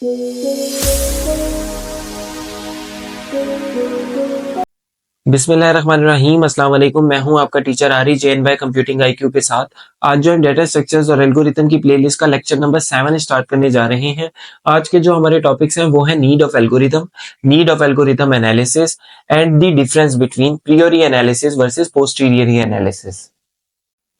बिस्मिल्लाहिर्रहमानिर्रहीम, अस्सलाम वालेकुम। मैं हूं आपका टीचर आरी जैन बाय कंप्यूटिंग आईक्यू के साथ। आज जो हम डेटा स्ट्रक्चर्स और एल्गोरिथम की प्लेलिस्ट का लेक्चर नंबर 7 स्टार्ट करने जा रहे हैं। आज के जो हमारे टॉपिक्स हैं वो है need of algorithm analysis and the difference between priori analysis versus posteriori analysis.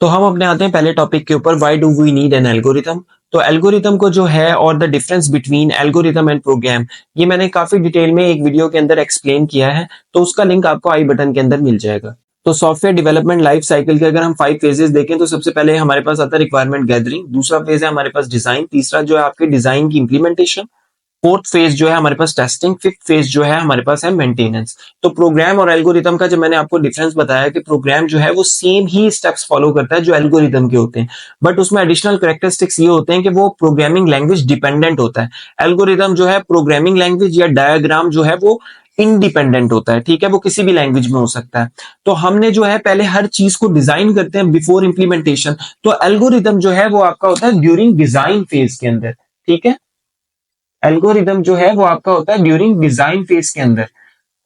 तो हम अपने आते हैं पहले टॉपिक के ऊपर, why do we need an algorithm. तो एल्गोरिथम को जो है और the difference between algorithm and program, ये मैंने काफी डिटेल में एक वीडियो के अंदर एक्सप्लेन किया है, तो उसका लिंक आपको आई बटन के अंदर मिल जाएगा। तो सॉफ्टवेयर डेवलपमेंट लाइफ साइकिल के अगर हम 5 फेजेस देखें तो सबसे पहले हमारे पास आता है रिक्वायरमेंट गैदरिंग, दूसरा फेज है हमारे पास डिजाइन, तीसरा जो है आपके डिजाइन की इंप्लीमेंटेशन, फोर्थ फेज जो है हमारे पास टेस्टिंग, फिफ्थ फेज जो है हमारे पास है मेंटेनेंस। तो प्रोग्राम और एल्गोरिथम का जब मैंने आपको डिफरेंस बताया कि प्रोग्राम जो है वो सेम ही स्टेप्स फॉलो करता है जो एल्गोरिथम के होते हैं, बट उसमें एडिशनल कैरेक्टरिस्टिक्स ये होते हैं कि वो प्रोग्रामिंग लैंग्वेज डिपेंडेंट होता है। एल्गोरिथम जो है प्रोग्रामिंग लैंग्वेज या डायग्राम जो है वो इंडिपेंडेंट होता है, ठीक है, वो किसी भी लैंग्वेज में हो सकता है। तो हमने जो है पहले हर चीज को डिजाइन करते हैं बिफोर इंप्लीमेंटेशन, तो एल्गोरिथम जो है वो आपका होता है ड्यूरिंग डिजाइन फेज के अंदर, ठीक है। एल्गोरिदम जो है वो आपका होता है ड्यूरिंग डिजाइन फेज के अंदर,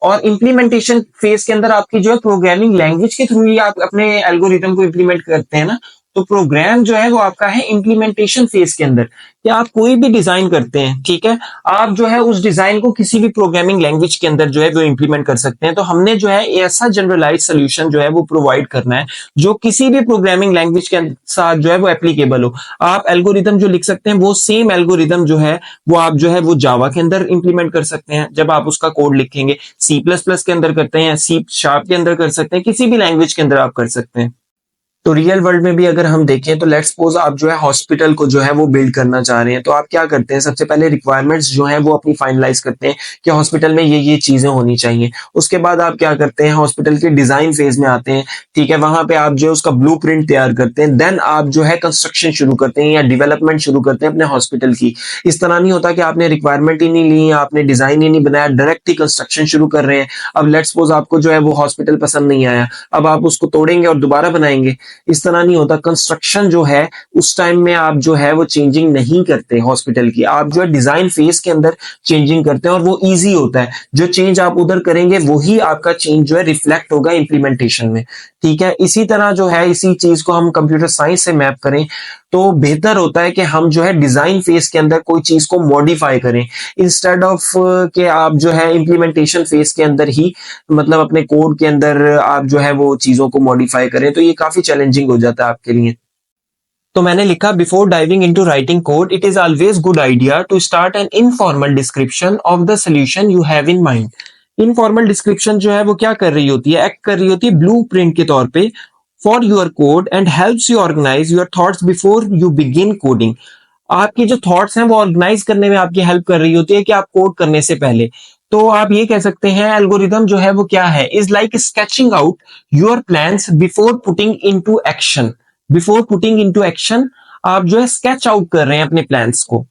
और इंप्लीमेंटेशन फेज के अंदर आपकी जो है प्रोग्रामिंग लैंग्वेज के थ्रू ही आप अपने एल्गोरिदम को इंप्लीमेंट करते हैं ना। तो प्रोग्राम जो है वो आपका है इंप्लीमेंटेशन फेज के अंदर, कि आप कोई भी डिजाइन करते हैं, ठीक है, आप जो है उस डिजाइन को किसी भी प्रोग्रामिंग लैंग्वेज के अंदर जो है वो इंप्लीमेंट कर सकते हैं। तो हमने जो है ऐसा जनरलाइज सोल्यूशन जो है वो प्रोवाइड करना है जो किसी भी प्रोग्रामिंग लैंग्वेज के साथ जो है वो एप्लीकेबल हो। आप एल्गोरिदम जो लिख सकते हैं वो सेम एल्गोरिदम जो है वो आप जो है वो जावा के अंदर इंप्लीमेंट कर सकते हैं जब आप उसका कोड लिखेंगे, सी प्लस प्लस के अंदर करते हैं, सी शार्प के अंदर कर सकते हैं, किसी भी लैंग्वेज के अंदर आप कर सकते हैं। तो रियल वर्ल्ड में भी अगर हम देखें तो लेट्स सपोज आप जो है हॉस्पिटल को जो है वो बिल्ड करना चाह रहे हैं, तो आप क्या करते हैं, सबसे पहले रिक्वायरमेंट्स जो हैं वो अपनी फाइनलाइज करते हैं कि हॉस्पिटल में ये चीजें होनी चाहिए। उसके बाद आप क्या करते हैं, हॉस्पिटल के डिजाइन फेज में आते हैं, ठीक है, वहां पे आप जो है उसका ब्लूप्रिंट तैयार करते हैं, देन आप जो है कंस्ट्रक्शन शुरू करते हैं या डेवलपमेंट शुरू करते हैं अपने हॉस्पिटल की। इस तरह नहीं होता कि आपने रिक्वायरमेंट ही नहीं ली, आपने डिजाइन ही नहीं बनाया, डायरेक्ट ही कंस्ट्रक्शन शुरू कर रहे हैं। अब लेट्स सपोज आपको जो है वो हॉस्पिटल पसंद नहीं आया, अब आप उसको तोड़ेंगे और दोबारा बनाएंगे, इस तरह नहीं होता। कंस्ट्रक्शन जो है उस टाइम में आप जो है वो चेंजिंग नहीं करते हॉस्पिटल की, आप जो है डिजाइन फेज के अंदर चेंजिंग करते हैं, और वो इजी होता है। जो चेंज आप उधर करेंगे वही आपका चेंज जो है रिफ्लेक्ट होगा इंप्लीमेंटेशन में, ठीक है। इसी तरह जो है इसी चीज को हम कंप्यूटर साइंस से मैप करें तो बेहतर होता है कि हम जो है डिजाइन फेज के अंदर कोई चीज को मॉडिफाई करें, इंस्टेड ऑफ कि आप जो है इंप्लीमेंटेशन फेज के अंदर ही मतलब अपने कोड के अंदर आप जो है वो चीजों को मॉडिफाई करें, तो ये काफी चैलेंजिंग हो जाता है आपके लिए। तो मैंने लिखा, before diving into writing code it is always good idea to start an informal description of the solution you have in mind. Informal description जो है वो क्या कर रही होती है, एक्ट कर रही होती है ब्लूप्रिंट के तौर पे for your code and helps you organize your thoughts before you begin coding. आपकी जो थॉट्स हैं वो ऑर्गेनाइज करने में आपकी हेल्प कर रही होती है कि आप कोड करने से पहले। तो आप ये कह सकते हैं एल्गोरिदम जो है वो क्या है, is like sketching out your plans before putting into action. Before putting into action आप जो है स्केच आउट कर रहे हैं अपने प्लान्स को।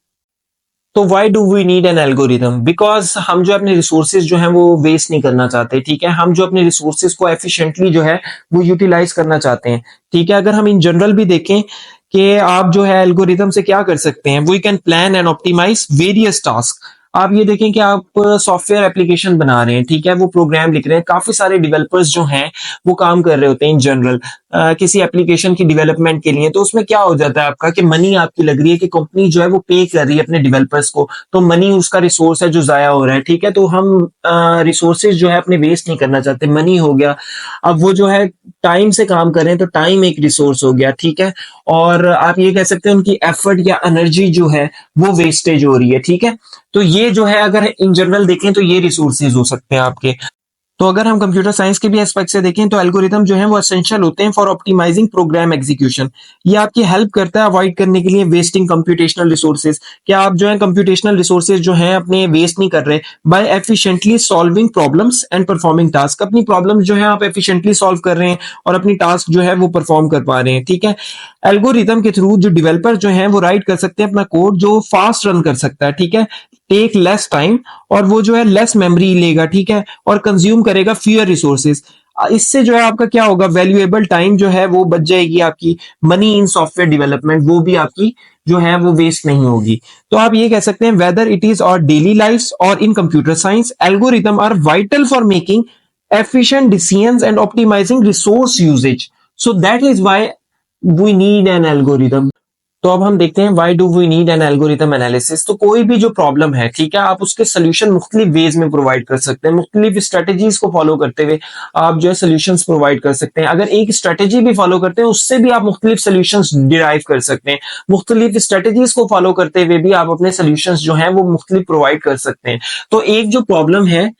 तो why do we need an algorithm, because हम जो अपने रिसोर्सेज जो हैं वो वेस्ट नहीं करना चाहते, ठीक है, हम जो अपने रिसोर्सेज को एफिशिएंटली जो है वो यूटिलाइज करना चाहते हैं, ठीक है। अगर हम इन जनरल भी देखें कि आप जो है एल्गोरिदम से क्या कर सकते हैं, we can plan and optimize various task. आप ये देखें कि आप सॉफ्टवेयर एप्लीकेशन बना रहे हैं, ठीक है, वो प्रोग्राम लिख रहे हैं, काफी सारे डेवलपर्स जो हैं वो काम कर रहे होते हैं इन जनरल किसी एप्लीकेशन की डेवलपमेंट के लिए। तो उसमें क्या हो जाता है आपका कि मनी आपकी लग रही है कि कंपनी जो है वो पे कर रही है अपने डेवलपर्स को, तो मनी उसका रिसोर्स है जो जाया हो रहा है, ठीक है। तो हम रिसोर्सेज जो है अपने वेस्ट नहीं करना चाहते, मनी हो गया। अब वो जो है टाइम से काम कर रहे हैं तो टाइम एक रिसोर्स हो गया, ठीक है, और आप ये कह सकते हैं उनकी एफर्ट या एनर्जी जो है वो वेस्टेज हो रही है, ठीक है। तो ये जो है अगर इन जनरल देखें तो ये रिसोर्सेज हो सकते हैं आपके। तो अगर हम कंप्यूटर साइंस के भी एस्पेक्ट से देखें तो एल्गोरिदम जो है वो एसेंशियल होते हैं फॉर ऑप्टिमाइजिंग प्रोग्राम एग्जीक्यूशन। ये आपकी हेल्प करता है अवॉइड करने के लिए वेस्टिंग कंप्यूटेशनल रिसोर्सेज, कि आप जो है कंप्यूटेशनल रिसोर्सेज जो हैं अपने वेस्ट नहीं कर रहे, by efficiently solving problems and performing task. अपनी प्रॉब्लम्स जो है आप एफिशिएंटली सॉल्व कर रहे हैं और अपनी टास्क जो है वो परफॉर्म कर पा रहे हैं, ठीक है। एल्गोरिदम के थ्रू जो डेवलपर जो है वो राइट कर सकते हैं अपना कोड जो फास्ट रन कर सकता है, ठीक है, टेक लेस टाइम, और वो जो है लेस मेमोरी लेगा, ठीक है, और कंज्यूम करेगा फ्यूअर रिसोर्सेज। इससे जो है आपका क्या होगा, वैल्यूएबल टाइम जो है वो बच जाएगी, आपकी मनी इन सॉफ्टवेयर डेवलपमेंट वो भी आपकी जो है वो वेस्ट नहीं होगी। तो आप ये कह सकते हैं whether it is our daily life or in computer science algorithm are vital for making efficient decisions and optimizing resource usage. So that is why we need an algorithm. तो अब हम देखते हैं why do we need an algorithm analysis. तो कोई भी जो problem है, ठीक है, आप उसके सोल्यूशन मुख्तलिफ वेज में प्रोवाइड कर सकते हैं, मुख्तलिफ स्ट्रेटेजीज को फॉलो करते हुए आप जो है सोल्यूशंस प्रोवाइड कर सकते हैं। अगर एक स्ट्रेटेजी भी फॉलो करते हैं उससे भी आप मुख्तलिफ सोल्यूशंस डिराइव कर सकते हैं। मुख्तलिफ स्ट्रेटेजीज को फॉलो करते हुए भी आप अपने सोल्यूशंस जो है वो मुख्तलिफ प्रोवाइड कर सकते हैं। तो एक जो प्रॉब्लम है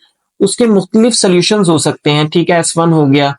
उसके मुख्तलिफ सोल्यूशंस हो सकते हैं, ठीक है। S1 हो गया,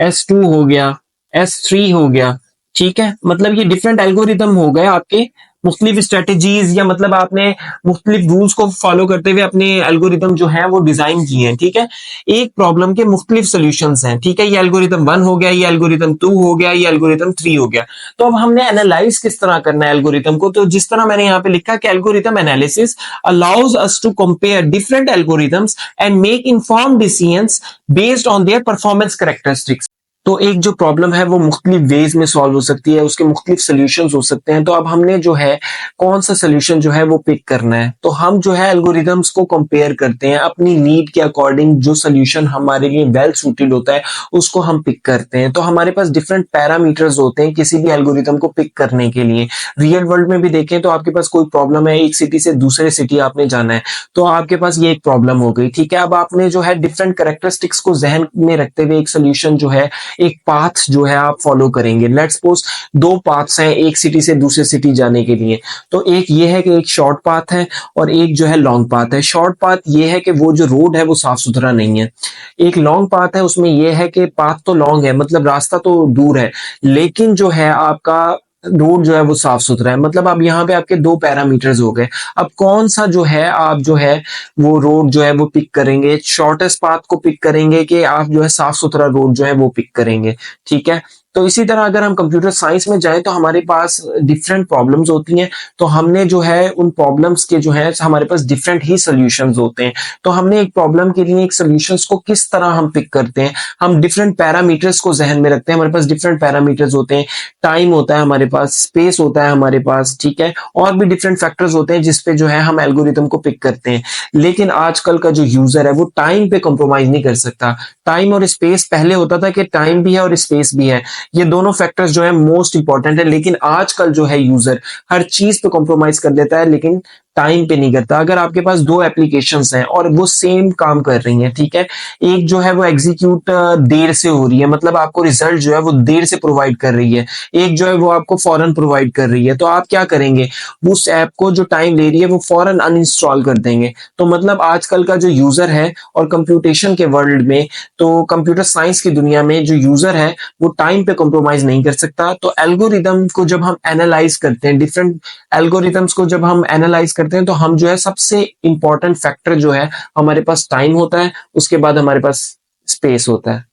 S2 हो गया, S3 हो गया, ठीक है। मतलब ये डिफरेंट एल्गोरिदम हो गए आपके, मुख्तलिफ स्ट्रेटेजीज या मतलब आपने मुख्तलिफ रूल्स को फॉलो करते हुए अपने एल्गोरिदम जो है वो डिजाइन किए हैं, ठीक है। एक प्रॉब्लम के मुख्तलिफ सोल्यूशंस हैं, ठीक है। ये एल्गोरिदम 1 हो गया, ये एल्गोरिदम 2 हो गया, ये एल्गोरिदम 3 हो गया। तो अब हमने एनालाइज किस तरह करना है एल्गोरिदम को, तो जिस तरह मैंने यहाँ पे लिखा कि algorithm analysis allows us to compare different algorithms and make informed decisions based on their performance characteristics. तो एक जो प्रॉब्लम है वो मुख्तलिफ वेज में सॉल्व हो सकती है, उसके मुख्तलिफ सोल्यूशंस हो सकते हैं। तो अब हमने जो है कौन सा सोल्यूशन जो है वो पिक करना है, तो हम जो है एल्गोरिदम्स को कंपेयर करते हैं, अपनी नीड के अकॉर्डिंग जो सोल्यूशन हमारे लिए वेल सूटेड होता है उसको हम पिक करते हैं। तो हमारे पास डिफरेंट पैरामीटर्स होते हैं किसी भी एल्गोरिदम को पिक करने के लिए। रियल वर्ल्ड में भी देखें तो आपके पास कोई प्रॉब्लम है, एक सिटी से दूसरे सिटी आपने जाना है, तो आपके पास ये एक प्रॉब्लम हो गई, ठीक है। अब आपने जो है डिफरेंट कैरेक्टरिस्टिक्स को जहन में रखते हुए एक सोल्यूशन जो है, एक पाथ जो है आप फॉलो करेंगे। लेट्स सपोज 2 पाथ्स हैं एक सिटी से दूसरे सिटी जाने के लिए। तो एक ये है कि एक शॉर्ट पाथ है और एक जो है लॉन्ग पाथ है। शॉर्ट पाथ ये है कि वो जो रोड है वो साफ सुथरा नहीं है। एक लॉन्ग पाथ है, उसमें ये है कि पाथ तो लॉन्ग है, मतलब रास्ता तो दूर है, लेकिन जो है आपका रोड जो है वो साफ सुथरा है। मतलब अब यहाँ पे आपके 2 पैरामीटर्स हो गए। अब कौन सा जो है आप जो है वो रोड जो है वो पिक करेंगे, शॉर्टेस्ट पाथ को पिक करेंगे कि आप जो है साफ सुथरा रोड जो है वो पिक करेंगे, ठीक है। तो इसी तरह अगर हम कंप्यूटर साइंस में जाएं तो हमारे पास डिफरेंट प्रॉब्लम्स होती हैं, तो हमने जो है उन प्रॉब्लम्स के जो है हमारे पास डिफरेंट ही सोल्यूशंस होते हैं। तो हमने एक प्रॉब्लम के लिए एक सोल्यूशंस को किस तरह हम पिक करते हैं, हम डिफरेंट पैरामीटर्स को जहन में रखते हैं। हमारे पास डिफरेंट पैरामीटर्स होते हैं, टाइम होता है हमारे पास, स्पेस होता है हमारे पास, ठीक है, और भी डिफरेंट फैक्टर्स होते हैं जिसपे जो है हम एल्गोरिथम को पिक करते हैं। लेकिन आजकल का जो यूजर है वो टाइम पे कॉम्प्रोमाइज नहीं कर सकता। टाइम और स्पेस, पहले होता था कि टाइम भी है और स्पेस भी है, ये दोनों फैक्टर्स जो है मोस्ट इंपॉर्टेंट है, लेकिन आजकल जो है यूजर हर चीज पे कॉम्प्रोमाइज कर देता है लेकिन टाइम पे नहीं करता। अगर आपके पास 2 एप्लीकेशंस हैं और वो सेम काम कर रही हैं, ठीक है, एक जो है वो एग्जीक्यूट देर से हो रही है, मतलब आपको रिजल्ट जो है वो देर से प्रोवाइड कर रही है, एक जो है वो आपको फौरन प्रोवाइड कर रही है, तो आप क्या करेंगे, उस ऐप को जो टाइम ले रही है वो फौरन अनइंस्टॉल कर देंगे। तो मतलब आजकल का जो यूजर है और कंप्यूटेशन के वर्ल्ड में, तो कंप्यूटर साइंस की दुनिया में जो यूजर है वो टाइम पे कॉम्प्रोमाइज नहीं कर सकता। तो एल्गोरिदम को जब हम एनालाइज करते हैं, डिफरेंट एल्गोरिदम्स को जब हम एनालाइज करते हैं, तो हम जो है सबसे इंपॉर्टेंट फैक्टर जो है हमारे पास टाइम होता है, उसके बाद हमारे पास स्पेस होता है।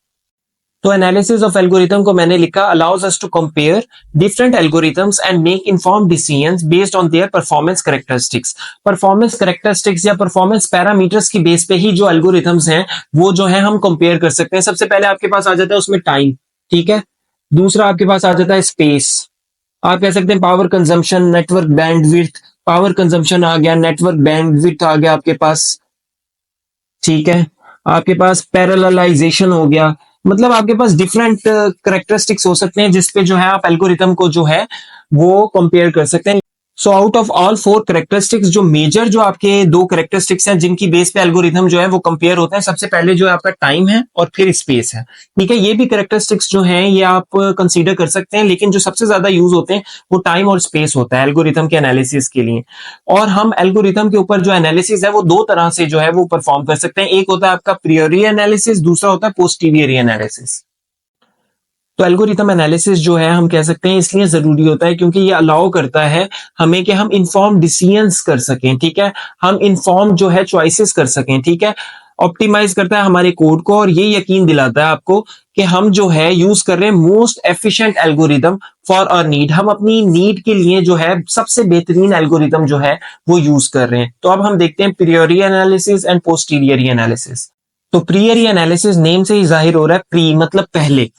तो एनालिसिस ऑफ एल्गोरिथम को मैंने लिखा allows us to compare different algorithms and make informed decisions based on their performance characteristics. Performance characteristics या परफॉर्मेंस पैरामीटर्स की बेस पे ही जो एल्गोरिथम्स हैं वो जो है हम कंपेयर कर सकते हैं। सबसे पहले आपके पास आ जाता है उसमें टाइम, ठीक है। दूसरा आपके पास आ जाता है स्पेस, आप कह सकते हैं power consumption, network bandwidth, power consumption आ गया, नेटवर्क बैंडविड्थ आ गया आपके पास, ठीक है। आपके पास पैरेललाइजेशन हो गया, मतलब आपके पास डिफरेंट करेक्टरिस्टिक्स हो सकते हैं जिसपे जो है आप एल्गोरिथम को जो है वो कंपेयर कर सकते हैं। So out of all 4 characteristics, जो मेजर जो आपके 2 करेक्टरिस्टिक्स हैं जिनकी बेस पे एल्गोरिथम जो है वो कंपेयर होते हैं, सबसे पहले जो है आपका टाइम है और फिर स्पेस है, ठीक है। ये भी करेक्टरिस्टिक्स जो हैं ये आप कंसीडर कर सकते हैं, लेकिन जो सबसे ज्यादा यूज होते हैं वो टाइम और स्पेस होता है एल्गोरिथम के एनालिसिस के लिए। और हम एल्गोरिथम के ऊपर जो एनालिसिस है वो 2 तरह से जो है वो परफॉर्म कर सकते हैं। एक होता है आपका प्रियोरी एनालिसिस, दूसरा होता है पोस्टीरियरी एनालिसिस। तो एल्गोरिथम एनालिसिस जो है हम कह सकते हैं इसलिए जरूरी होता है क्योंकि ये अलाउ करता है हमें कि हम इन्फॉर्म डिसीजंस कर सकें, ठीक है, हम इन्फॉर्म जो है चॉइसेस कर सकें, ठीक है। ऑप्टिमाइज करता है हमारे कोड को और ये यकीन दिलाता है आपको कि हम जो है यूज कर रहे हैं most efficient algorithm for our need. हम अपनी नीड के लिए जो है सबसे बेहतरीन एल्गोरिथम जो है वो यूज कर रहे हैं। तो अब हम देखते हैं प्रियोरी एनालिसिस एंड पोस्टीरियरी एनालिसिस। तो प्रियोरी एनालिसिस नेम से ही जाहिर हो रहा है, प्री मतलब पहले,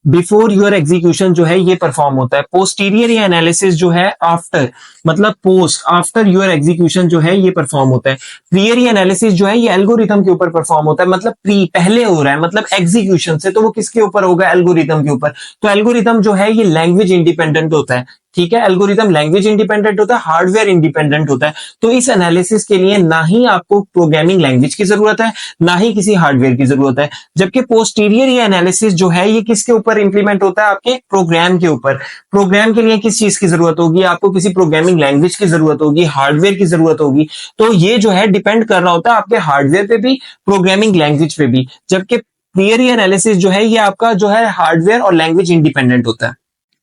बिफोर योर एग्जीक्यूशन जो है ये परफॉर्म होता है। पोस्टीरियर एनालिसिस जो है आफ्टर, मतलब पोस्ट आफ्टर योर एग्जीक्यूशन जो है ये परफॉर्म होता है। प्रियर एनालिसिस जो है ये एल्गोरिथम के ऊपर परफॉर्म होता है, मतलब प्री पहले हो रहा है, मतलब एग्जीक्यूशन से, तो वो किसके ऊपर होगा? एल्गोरिथम के ऊपर। तो एल्गोरिथम जो है ये लैंग्वेज इंडिपेंडेंट होता है, ठीक है। एल्गोरिथम लैंग्वेज इंडिपेंडेंट होता है, हार्डवेयर इंडिपेंडेंट होता है। तो इस एनालिसिस के लिए ना ही आपको प्रोग्रामिंग लैंग्वेज की जरूरत है, ना ही किसी हार्डवेयर की जरूरत है। जबकि पोस्टीरियर ये एनालिसिस जो है ये किसके ऊपर इंप्लीमेंट होता है? आपके प्रोग्राम के ऊपर। प्रोग्राम के लिए किस चीज की जरूरत होगी? आपको किसी प्रोग्रामिंग लैंग्वेज की जरूरत होगी, हार्डवेयर की जरूरत होगी। तो ये जो है डिपेंड कर रहा होता है आपके हार्डवेयर पे भी, प्रोग्रामिंग लैंग्वेज पे भी। जबकि प्रियर एनालिसिस जो है ये आपका जो है हार्डवेयर और लैंग्वेज इंडिपेंडेंट होता है।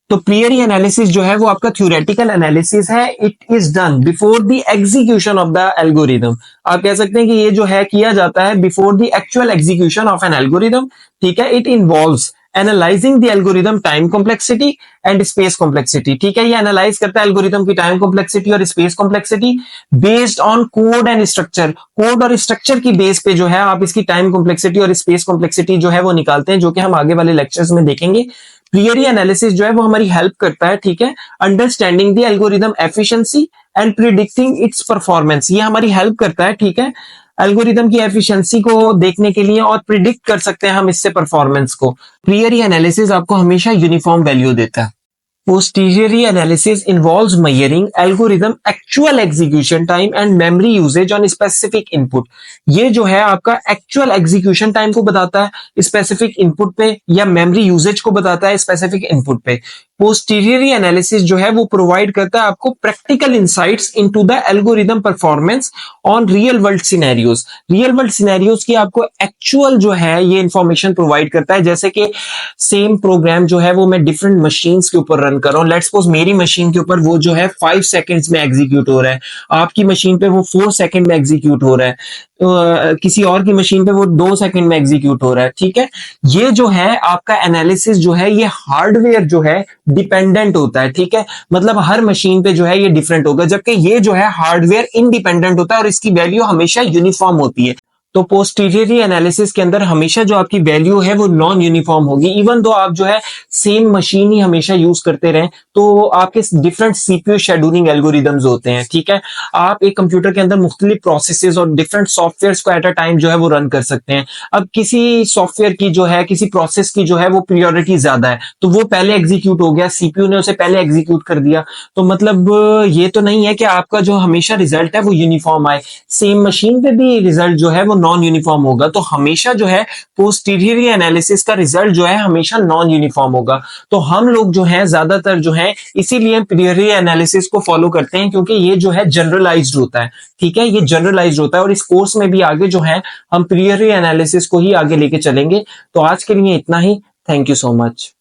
तो प्रियरी एनालिसिस जो है वो आपका थ्योरेटिकल एनालिसिस है। It is done before the execution of the algorithm. आप कह सकते हैं कि ये जो है किया जाता है before the actual execution of N algorithm, ठीक है। It involves analysing the algorithm time complexity and space complexity, ठीक है। ये एनालाइज करता है एल्गोरिदम की टाइम कॉम्प्लेक्सिटी और space complexity based on code and structure. Code और स्ट्रक्चर की बेस पे जो है आप इसकी टाइम कॉम्प्लेक्सिटी और स्पेस कॉम्प्लेक्सिटी जो है वो निकालते हैं, जो कि हम आगे वाले लेक्चर्स में देखेंगे। प्रियरी एनालिसिस जो है वो हमारी हेल्प करता है, ठीक है, understanding the algorithm efficiency and predicting it's performance. ये हमारी हेल्प करता है, ठीक है, एल्गोरिदम की एफिशिएंसी को देखने के लिए, और प्रिडिक्ट कर सकते हैं हम इससे परफॉर्मेंस को। प्रियरी एनालिसिस आपको हमेशा यूनिफॉर्म वैल्यू देता है। Posterior analysis involves measuring algorithm actual execution time and memory usage on specific input। ये जो है आपका actual execution time को बताता है specific input पे, या memory usage को बताता है specific input पे। Posterior analysis जो है वो provide करता है आपको practical insights into the algorithm performance on real world scenarios। real world scenarios की आपको actual जो है ये information provide करता है। जैसे कि सेम प्रोग्राम जो है वो मैं डिफरेंट मशीन्स के ऊपर रन कर रहा हूँ। लेट्स सपोज मेरी मशीन के ऊपर वो जो है 5 सेकंड्स में एग्जीक्यूट हो रहा है, आपकी मशीन पे वो 4 सेकंड में एग्जीक्यूट हो रहा है, किसी और की मशीन पे वो 2 सेकंड में एग्जीक्यूट हो रहा है, ठीक है। ये जो है आपका एनालिसिस जो है ये हार्डवेयर जो है डिपेंडेंट होता है, ठीक है। मतलब हर मशीन पे जो है ये डिफरेंट होगा, जबकि ये जो है हार्डवेयर इंडिपेंडेंट होता है और इसकी वैल्यू हमेशा यूनिफॉर्म होती है। तो पोस्टीरियरी एनालिसिस के अंदर हमेशा जो आपकी वैल्यू है वो नॉन यूनिफॉर्म होगी। इवन दो आप जो है सेम मशीन ही हमेशा यूज करते रहें, तो आपके डिफरेंट सीपीयू शेड्यूलिंग एल्गोरिदम्स होते हैं, ठीक है। आप एक कंप्यूटर के अंदर मुख्तलिफ प्रोसेसेस और डिफरेंट सॉफ्टवेयर को एट अ टाइम जो है वो रन कर सकते हैं। अब किसी सॉफ्टवेयर की जो है, किसी प्रोसेस की जो है वो प्रियोरिटी ज्यादा है, तो वो पहले एग्जीक्यूट हो गया, सीपीयू ने उसे पहले एग्जीक्यूट कर दिया। तो मतलब ये तो नहीं है कि आपका जो हमेशा रिजल्ट है वो यूनिफॉर्म आए। सेम मशीन पे भी रिजल्ट जो है वो नॉन यूनिफॉर्म होगा। तो हमेशा जो है पोस्टीरियर एनालिसिस का रिजल्ट जो है हमेशा नॉन यूनिफॉर्म होगा। तो हम लोग जो है ज्यादातर जो है इसीलिए प्रियरी एनालिसिस को फॉलो करते हैं, क्योंकि ये जो है जनरलाइज्ड होता है, ठीक है। ये जनरलाइज्ड होता है और इस कोर्स में भी आगे जो है हम प्रियरी एनालिसिस को ही आगे लेके चलेंगे। तो आज के लिए इतना ही। Thank you so much.